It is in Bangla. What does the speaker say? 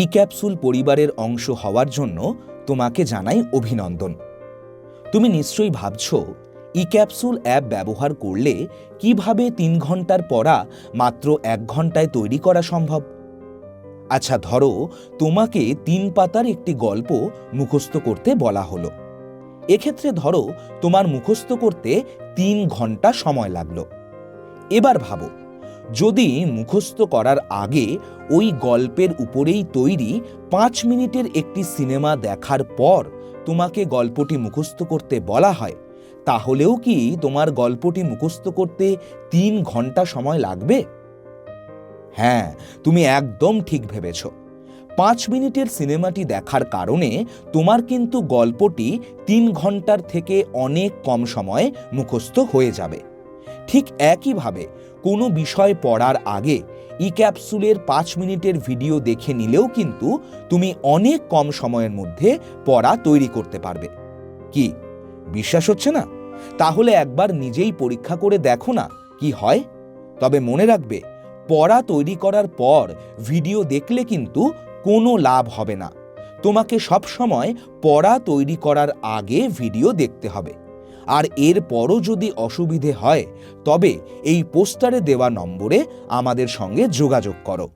ই ক্যাপসুল পরিবারের অংশ হওয়ার জন্য তোমাকে জানাই অভিনন্দন। তুমি নিশ্চয়ই ভাবছ ই ক্যাপসুল অ্যাপ ব্যবহার করলে কিভাবে ৩ ঘন্টার পড়া মাত্র ১ ঘন্টায় তৈরি করা সম্ভব। আচ্ছা, ধরো তোমাকে ৩ পাতার একটি গল্প মুখস্থ করতে বলা হলো। এক্ষেত্রে ধরো তোমার মুখস্থ করতে ৩ ঘন্টা সময় লাগলো। এবার ভাবো, যদি মুখস্থ করার আগে ওই গল্পের উপরেই তৈরি ৫ মিনিটের একটি সিনেমা দেখার পর তোমাকে গল্পটি মুখস্থ করতে বলা হয়, তাহলেও কি তোমার গল্পটি মুখস্থ করতে ৩ ঘন্টা সময় লাগবে? হ্যাঁ, তুমি একদম ঠিক ভেবেছ। ৫ মিনিটের সিনেমাটি দেখার কারণে তোমার কিন্তু গল্পটি ৩ ঘন্টার থেকে অনেক কম সময়ে মুখস্থ হয়ে যাবে। ঠিক একইভাবে কোনো বিষয় পড়ার আগে ই ক্যাপসুলের ৫ মিনিটের ভিডিও দেখে নিলেও কিন্তু তুমি অনেক কম সময়ের মধ্যে পড়া তৈরি করতে পারবে। কি বিশ্বাস হচ্ছে না? তাহলে একবার নিজেই পরীক্ষা করে দেখো না কি হয়। তবে মনে রাখবে, পড়া তৈরি করার পর ভিডিও দেখলে কিন্তু কোনো লাভ হবে না। তোমাকে সবসময় পড়া তৈরি করার আগে ভিডিও দেখতে হবে। আর এরপরও যদি অসুবিধে হয়, তবে এই পোস্টারে দেওয়া নম্বরে আমাদের সঙ্গে যোগাযোগ করো।